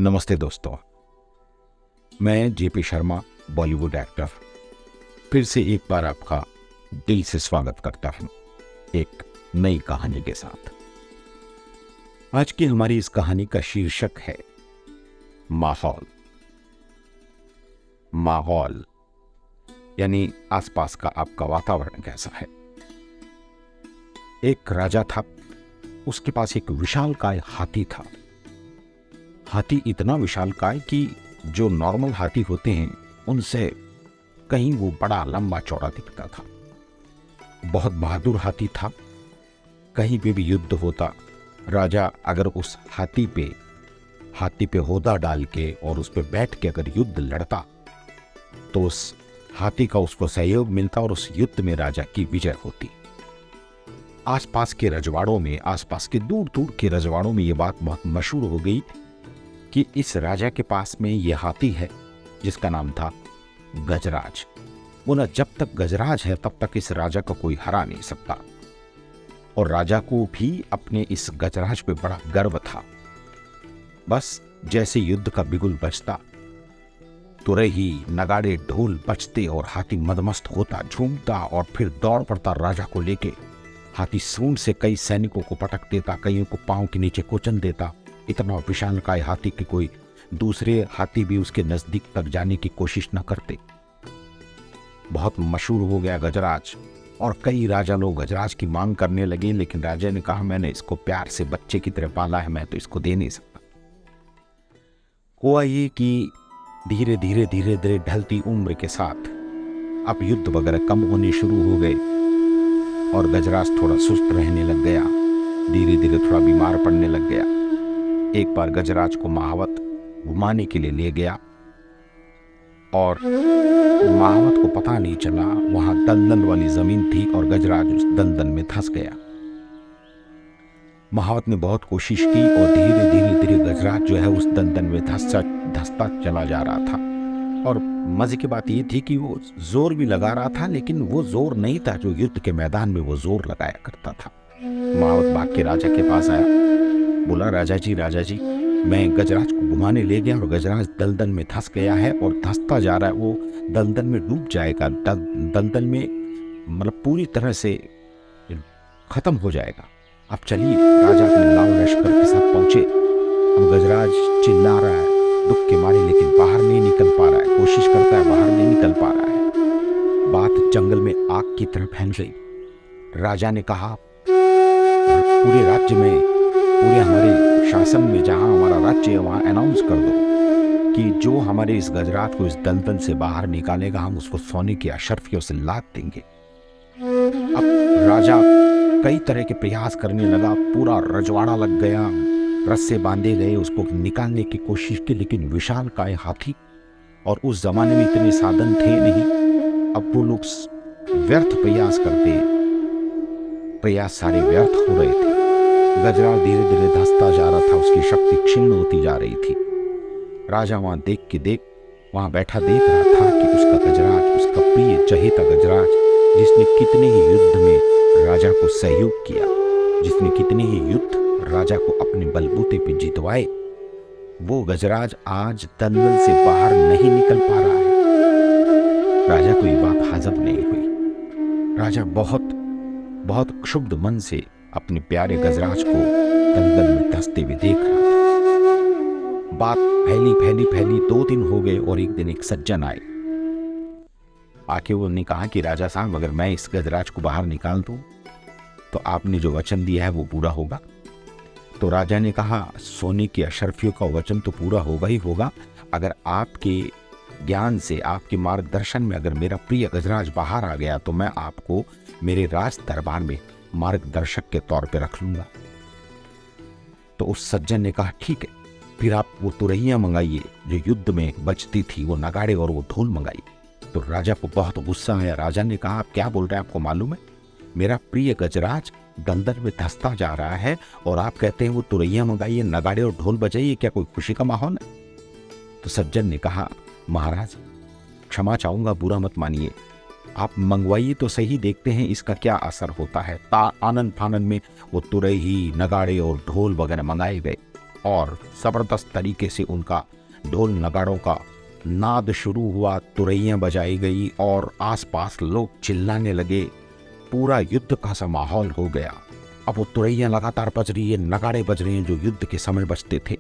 नमस्ते दोस्तों, मैं जेपी शर्मा, बॉलीवुड एक्टर, फिर से एक बार आपका दिल से स्वागत करता हूं एक नई कहानी के साथ। आज की हमारी इस कहानी का शीर्षक है माहौल। माहौल यानी आसपास का आपका वातावरण कैसा है। एक राजा था, उसके पास एक विशालकाय हाथी था। हाथी इतना विशालकाय कि जो नॉर्मल हाथी होते हैं उनसे कहीं वो बड़ा लंबा चौड़ा दिखता था। बहुत बहादुर हाथी था। कहीं पे भी युद्ध होता, राजा अगर उस हाथी पे होदा डाल के और उस पे बैठ के अगर युद्ध लड़ता तो उस हाथी का उसको सहयोग मिलता और उस युद्ध में राजा की विजय होती। आसपास के रजवाड़ों में, आसपास के दूर दूर के रजवाड़ों में ये बात बहुत मशहूर हो गई कि इस राजा के पास में ये हाथी है जिसका नाम था गजराज। बोला जब तक गजराज है तब तक इस राजा को कोई हरा नहीं सकता। और राजा को भी अपने इस गजराज पे बड़ा गर्व था। बस जैसे युद्ध का बिगुल बजता तुरंत ही नगाड़े ढोल बजते और हाथी मदमस्त होता, झूमता और फिर दौड़ पड़ता राजा को लेके। हाथी सूंड से कई सैनिकों को पटक देता, कईयों को पांव के नीचे कुचल देता। इतना विशालकाय हाथी कि कोई दूसरे हाथी भी उसके नजदीक तक जाने की कोशिश न करते। बहुत मशहूर हो गया गजराज और कई राजा लोग गजराज की मांग करने लगे, लेकिन राजा ने कहा मैंने इसको प्यार से बच्चे की तरह पाला है, मैं तो इसको दे नहीं सकता। हुआ ये कि धीरे धीरे ढलती उम्र के साथ अब युद्ध वगैरह कम होने शुरू हो गए और गजराज थोड़ा सुस्त रहने लग गया, धीरे धीरे थोड़ा बीमार पड़ने लग गया। एक बार गजराज को महावत घुमाने के लिए ले गया और महावत को पता नहीं चला, वहां दलदल वाली जमीन थी और गजराज उस दलदल में धंस गया। महावत ने बहुत कोशिश की और धीरे धीरे गजराज जो है उस दलदल में धंसता चला जा रहा था। और मजे की बात ये थी कि वो जोर भी लगा रहा था, लेकिन वो जोर नहीं था जो युद्ध के मैदान में वो जोर लगाया करता था। महावत भाग के राजा के पास आया, बोला राजा जी मैं गजराज को घुमाने ले गया और गजराज दलदल में धंस गया है और धंसता जा रहा है, वो दलदल में डूब जाएगा, दलदल में मतलब पूरी तरह से खत्म हो जाएगा। अब चलिए। राजा अपने लाल लश्कर के साथ पहुंचे। अब गजराज चिल्ला रहा है दुख के मारे, लेकिन बाहर नहीं निकल पा रहा है, कोशिश करता है बाहर नहीं निकल पा रहा है। बात जंगल में आग की तरह फैल गई। राजा ने कहा पूरे राज्य में, पूरे हमारे शासन में जहां हमारा राज्य है वहां अनाउंस कर दो कि जो हमारे इस गजराज को इस दलदल से बाहर निकालेगा हम उसको सोने की अशर्फियों से लाद देंगे। अब राजा कई तरह के प्रयास करने लगा, पूरा रजवाड़ा लग गया, रस्से बांधे गए, उसको निकालने की कोशिश की, लेकिन विशालकाय हाथी और उस जमाने में इतने साधन थे नहीं। अब वो लोग व्यर्थ प्रयास करते, प्रयास सारे व्यर्थ हो रहे थे। गजराज धीरे धीरे धंसता जा रहा था, उसकी शक्ति क्षीण होती जा रही थी। राजा वहां बैठा देख रहा था कि उसका गजराज, उसका प्रिय चहेता गजराज, जिसने कितने ही युद्ध में राजा को सहयोग किया, जिसने कितने ही युद्ध राजा को अपने बलबूते पे जितवाए, वो गजराज आज दलदल से बाहर नहीं निकल पा रहा है। राजा को ये बात हजम नहीं हुई। राजा बहुत क्षुब्ध मन से अपने प्यारे गजराज को दलदल में धंसते हुए देख रहा था। बात फैली 2 दिन हो गए और एक दिन एक सज्जन आए। आके उन्होंने कहा कि राजा साहब अगर मैं इस गजराज को बाहर निकाल दूं तो आपने जो वचन दिया है वो पूरा होगा। तो राजा ने कहा सोने की अशर्फियों का वचन तो पूरा होगा ही होगा, अगर आपके ज्ञान से, आपके मार्गदर्शन में अगर मेरा प्रिय गजराज बाहर आ गया तो मैं आपको मेरे राज दरबार में मार्गदर्शक के तौर पे रख लूंगा। तो उस सज्जन ने कहा ठीक है, फिर आप वो तुरहियां मंगाइए जो युद्ध में बजती थी, वो नगाड़े और वो ढोल मंगाइए। तो राजा को बहुत गुस्सा आया। राजा ने कहा आप क्या बोल रहे हैं, आपको मालूम है मेरा प्रिय गजराज दलदल में धंसता जा रहा है और आप कहते हैं वो तुरहियां मंगाइए, नगाड़े और ढोल बजाइए, क्या कोई खुशी का माहौल है? तो सज्जन ने कहा महाराज क्षमा चाहूंगा, बुरा मत मानिए, आप मंगवाइए तो सही, देखते हैं इसका क्या असर होता है। आनंद फानंद में वो तुरही, नगाड़े और ढोल वगैरह मंगाए गए। और ज़बरदस्त तरीके से उनका ढोल नगाड़ों का नाद शुरू हुआ, तुरैयां बजाई गई और आसपास लोग चिल्लाने लगे। पूरा युद्ध का सा माहौल हो गया। अब वो तुरैयां लगातार बज रही है, नगाड़े बज रहे हैं जो युद्ध के समय बजते थे।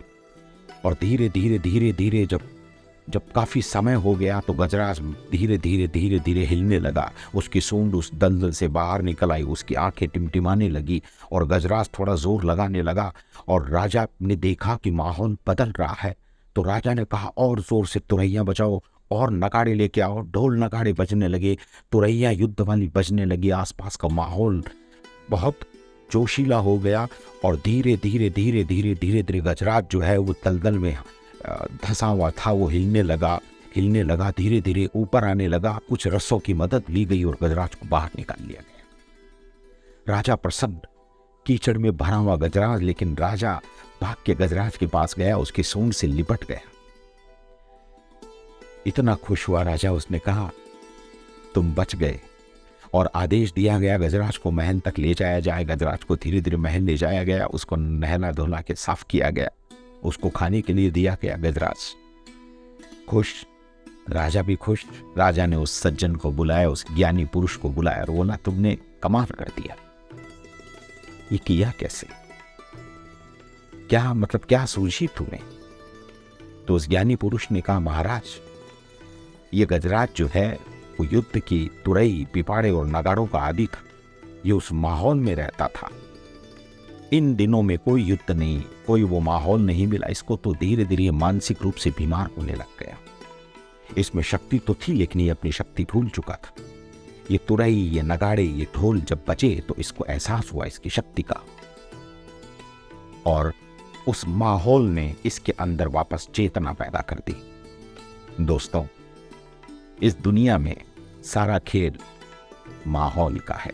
और धीरे धीरे धीरे धीरे जब जब काफ़ी समय हो गया तो गजराज धीरे धीरे धीरे धीरे हिलने लगा। उसकी सूंड उस दलदल से बाहर निकल आई, उसकी आंखें टिमटिमाने लगी और गजराज थोड़ा जोर लगाने लगा। और राजा ने देखा कि माहौल बदल रहा है, तो राजा ने कहा और जोर से तुरैयां बजाओ और नगाड़े लेके आओ। ढोल नगाड़े बजने लगे, तुरैयां युद्ध वाली बजने लगी। आसपास का माहौल बहुत जोशीला हो गया और धीरे धीरे धीरे धीरे धीरे धीरे गजराज जो है वो दलदल में धंसा हुआ था, वो हिलने लगा धीरे धीरे ऊपर आने लगा। कुछ रस्सों की मदद ली गई और गजराज को बाहर निकाल लिया गया। राजा प्रसन्न, कीचड़ में भरा हुआ गजराज, लेकिन राजा भाग के गजराज के पास गया, उसकी सूंड से लिपट गया। इतना खुश हुआ राजा, उसने कहा तुम बच गए। और आदेश दिया गया गजराज को महल तक ले जाया जाए। गजराज को धीरे धीरे महल ले जाया गया, उसको नहला धुला के साफ किया गया, उसको खाने के लिए दिया गया। गजराज खुश, राजा भी खुश। राजा ने उस सज्जन को बुलाया, उस ज्ञानी पुरुष को बुलाया और बोला तुमने कमाल कर दिया, ये किया कैसे, क्या मतलब क्या सूझी तुम्हें? तो उस ज्ञानी पुरुष ने कहा महाराज, ये गजराज जो है वो युद्ध की तुरई, पिपाड़े और नगाड़ों का आदि था। ये उस माहौल में रहता था। इन दिनों में कोई युद्ध नहीं, कोई वो माहौल नहीं मिला इसको, तो धीरे धीरे मानसिक रूप से बीमार होने लग गया। इसमें शक्ति तो थी लेकिन ये अपनी शक्ति भूल चुका था। ये तुरई, ये नगाड़े, ये ढोल जब बजे तो इसको एहसास हुआ इसकी शक्ति का, और उस माहौल ने इसके अंदर वापस चेतना पैदा कर दी। दोस्तों, इस दुनिया में सारा खेल माहौल का है।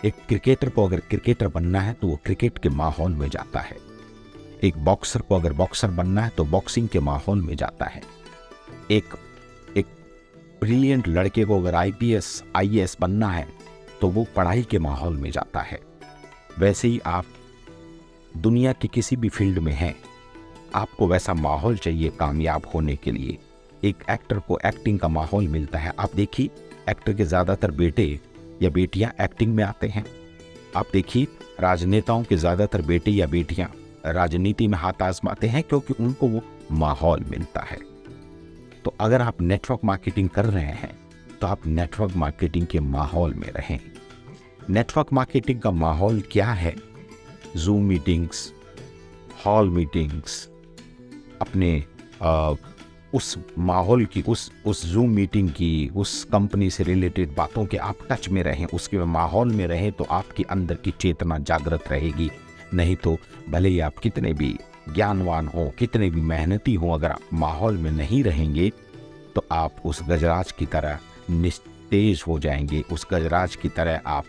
एक क्रिकेटर को अगर क्रिकेटर बनना है तो वो क्रिकेट के माहौल में जाता है। एक बॉक्सर को अगर बॉक्सर बनना है तो बॉक्सिंग के माहौल में जाता है। एक ब्रिलियंट लड़के को अगर IPS IAS बनना है तो वो पढ़ाई के माहौल में जाता है। वैसे ही आप दुनिया के किसी भी फील्ड में हैं, आपको वैसा माहौल चाहिए कामयाब होने के लिए। एक एक्टर को एक्टिंग का माहौल मिलता है। आप देखिए एक्टर के ज़्यादातर बेटे या बेटियां एक्टिंग में आते हैं। आप देखिए राजनेताओं के ज़्यादातर बेटे या बेटियां राजनीति में हाथ आजमाते हैं, क्योंकि उनको वो माहौल मिलता है। तो अगर आप नेटवर्क मार्केटिंग कर रहे हैं तो आप नेटवर्क मार्केटिंग के माहौल में रहें। नेटवर्क मार्केटिंग का माहौल क्या है? जूम मीटिंग्स, हॉल मीटिंग्स, अपने उस माहौल की, उस जूम मीटिंग की, उस कंपनी से रिलेटेड बातों के आप टच में रहें, उसके माहौल में रहें, तो आपके अंदर की चेतना जागृत रहेगी। नहीं तो भले ही आप कितने भी ज्ञानवान हो, कितने भी मेहनती हो, अगर आप माहौल में नहीं रहेंगे तो आप उस गजराज की तरह निस्तेज हो जाएंगे। उस गजराज की तरह आप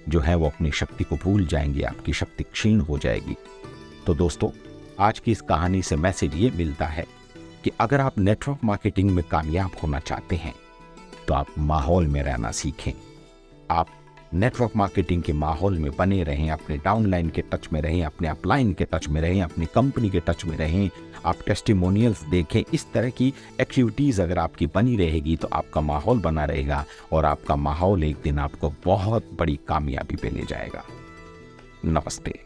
जो है वो अपनी शक्ति को भूल जाएंगे, आपकी शक्ति क्षीण हो जाएगी। तो दोस्तों, आज की इस कहानी से मैसेज ये मिलता है कि अगर आप नेटवर्क मार्केटिंग में कामयाब होना चाहते हैं तो आप माहौल में रहना सीखें। आप नेटवर्क मार्केटिंग के माहौल में बने रहें, अपने डाउनलाइन के टच में रहें, अपने अपलाइन के टच में रहें, अपनी कंपनी के टच में रहें। आप टेस्टिमोनियल्स देखें। इस तरह की एक्टिविटीज़ अगर आपकी बनी रहेगी तो आपका माहौल बना रहेगा और आपका माहौल एक दिन आपको बहुत बड़ी कामयाबी पे ले जाएगा। नमस्ते।